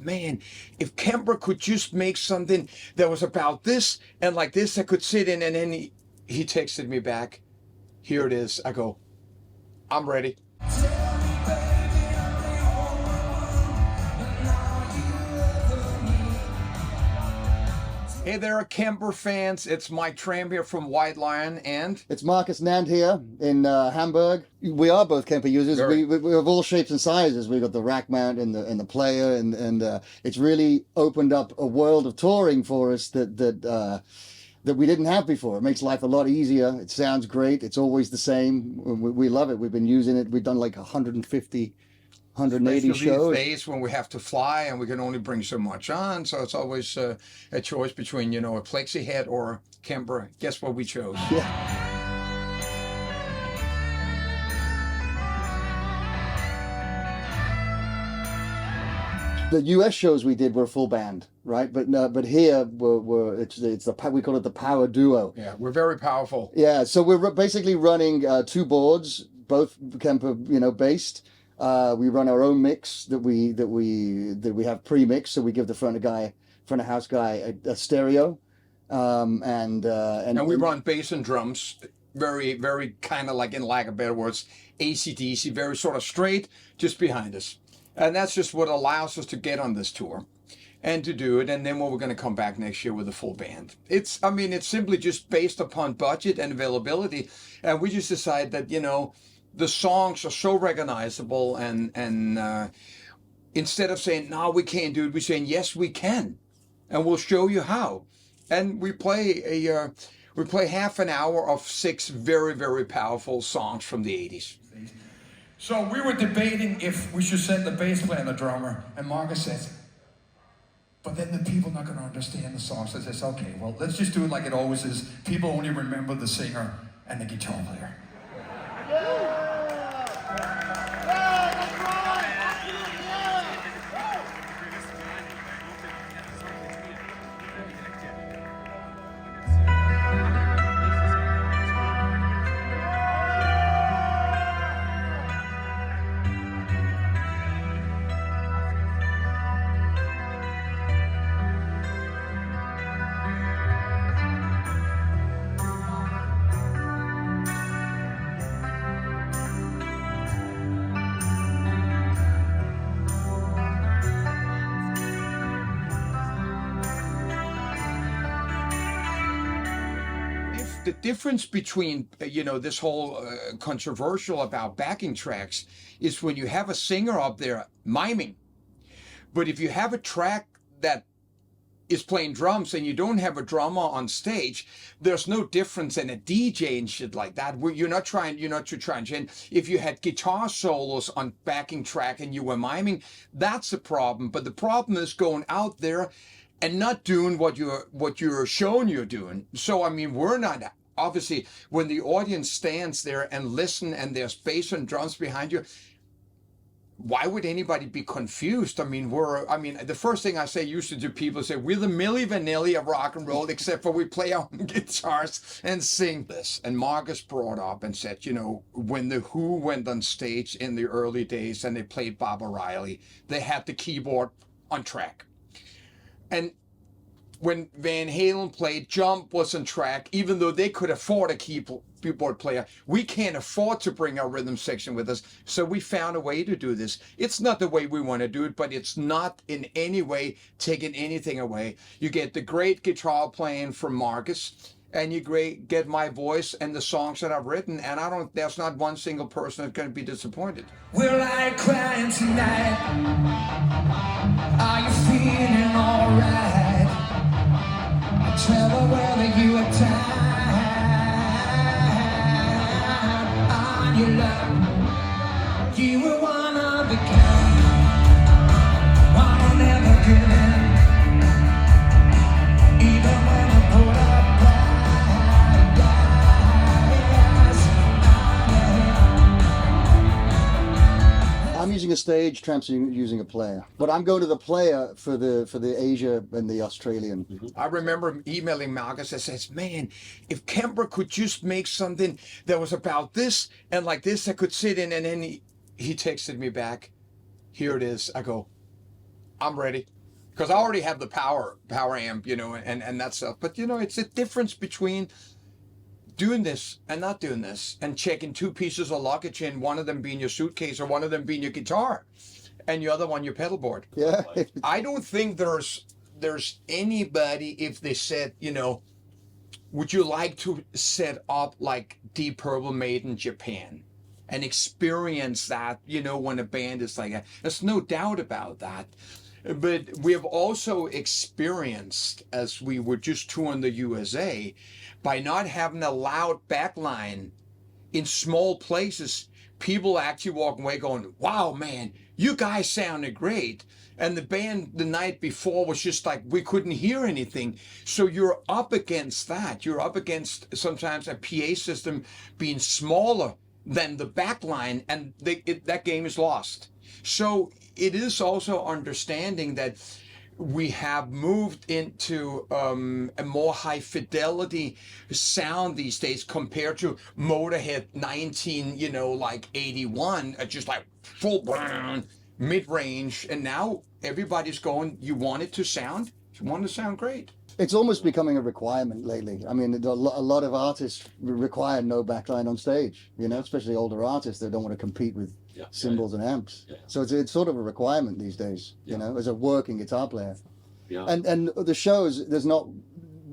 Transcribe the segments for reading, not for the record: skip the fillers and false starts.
Man, if Kemper could just make something that was about this and like this, I could sit in. And then he texted me back, here it is. I go, I'm ready. Hey there, Kemper fans. It's Mike Tramp here from White Lion, and It's Marcus Nand here in Hamburg. We are both Kemper users. Very. We have all shapes and sizes. We've got the rack mount and the player, and it's really opened up a world of touring for us that we didn't have before. It makes life a lot easier. It sounds great. It's always the same. We love it. We've been using it. We've done like 150, 180 especially shows. these days when we have to fly and we can only bring so much on. So it's always a choice between, a plexi head or a Kemper. Guess what we chose? Yeah. The US shows we did were full band, right? But here we call it the power duo. Yeah, we're very powerful. Yeah, so we're basically running two boards, both Kemper, based. We run our own mix that we have pre-mixed, so we give the front of house guy a stereo, and we run bass and drums, very very kind of like, in lack of better words, AC/DC, very sort of straight, just behind us. And that's just what allows us to get on this tour and to do it. And then we're going to come back next year with a full band. It's simply just based upon budget and availability. And we just decided that, the songs are so recognizable. And instead of saying, no, we can't do it, we're saying, yes, we can. And we'll show you how. And we play half an hour of 6 very, very powerful songs from the 80s. So we were debating if we should send the bass player and the drummer, and Marcus says, but then the people are not going to understand the song. So I says, okay, well, let's just do it like it always is. People only remember the singer and the guitar player. The difference between, this whole controversial about backing tracks is when you have a singer up there miming. But if you have a track that is playing drums and you don't have a drummer on stage, there's no difference in a DJ and shit like that. You're not to try and change. If you had guitar solos on backing track and you were miming, that's the problem. But the problem is going out there and not doing what you're shown you're doing. So we're not, obviously, when the audience stands there and listen and there's bass and drums behind you, why would anybody be confused? The first thing I say usually to people say, we're the Milli Vanilli of rock and roll, except for we play our own guitars and sing this. And Marcus brought up and said, when the Who went on stage in the early days and they played Bob O'Reilly, they had the keyboard on track. And when Van Halen played, Jump was on track, even though they could afford a keyboard player. We can't afford to bring our rhythm section with us, so we found a way to do this. It's not the way we want to do it, but it's not in any way taking anything away. You get the great guitar playing from Marcus, and you get my voice and the songs that I've written, and there's not one single person that's going to be disappointed. Will I cry tonight? Are you feeling alright? Travel wherever you are tired on your love. You were one of a kind, one who never give in. Even when I put up I'm using a stage, Tramp's using a player. But I'm going to the player for the Asia and the Australian. I remember emailing Marcus that says, man, if Kemper could just make something that was about this and like this, I could sit in. And then he texted me back, here it is. I go, I'm ready. Because I already have the power amp, and that stuff. But it's a difference between doing this and not doing this, and checking two pieces of luggage in, one of them being your suitcase or one of them being your guitar, and the other one your pedal board. Yeah. I don't think there's anybody, if they said, would you like to set up like Deep Purple made in Japan and experience that, when a band is like that? There's no doubt about that. But we have also experienced, as we were just touring the USA, by not having a loud backline in small places, people actually walk away going, wow, man, you guys sounded great. And the band the night before was just like, we couldn't hear anything. So you're up against that. You're up against sometimes a PA system being smaller than the backline, and that game is lost. So it is also understanding that we have moved into a more high fidelity sound these days compared to Motorhead 81, just like full brown mid-range. And now everybody's going, you want it to sound great. It's almost becoming a requirement lately. I mean, a lot of artists require no backline on stage, especially older artists that don't want to compete with cymbals and amps. Yeah. So it's sort of a requirement these days, as a working guitar player. Yeah. And the shows, there's not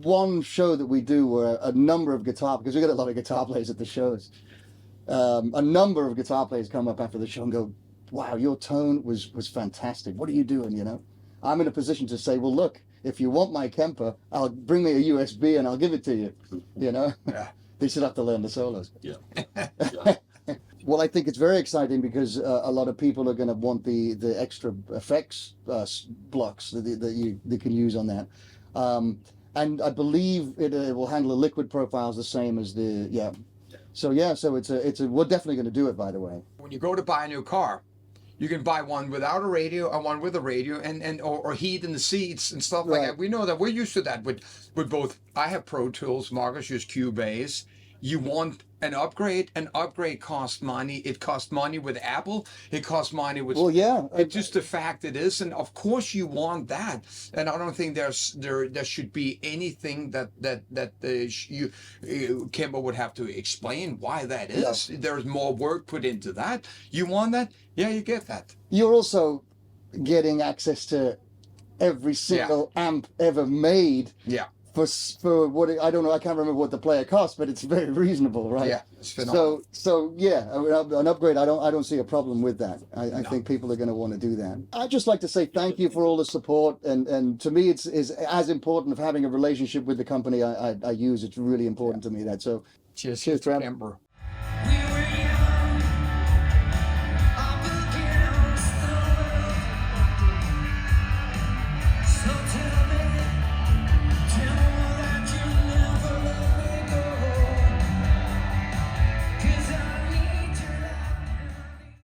one show that we do where a number of guitar, because we get a lot of guitar players at the shows, a number of guitar players come up after the show and go, wow, your tone was fantastic. What are you doing, I'm in a position to say, well, look, if you want my Kemper, I'll bring me a USB and I'll give it to you, Yeah. They still have to learn the solos. Yeah. Well, I think it's very exciting because a lot of people are going to want the extra effects blocks that they can use on that. And I believe it will handle the liquid profiles the same as the, So we're definitely going to do it, by the way. When you go to buy a new car, you can buy one without a radio and one with a radio, or heat in the seats and stuff like that. We know that. We're used to that with both. I have Pro Tools, Marcus uses Cubase. You want an upgrade costs money. It costs money with Apple. It costs money with. Well, yeah. It's just the fact it is, and of course you want that. And I don't think there should be anything that Kemper would have to explain why that is. No. There's more work put into that. You want that? Yeah, you get that. You're also getting access to every single amp ever made. Yeah. For what I don't know, I can't remember what the player costs, but it's very reasonable, right? Yeah, it's phenomenal. So yeah, an upgrade. I don't see a problem with that. I think people are going to want to do that. I'd just like to say thank you for all the support, and to me, it's as important of having a relationship with the company I use. It's really important to me. Cheers, Tramp.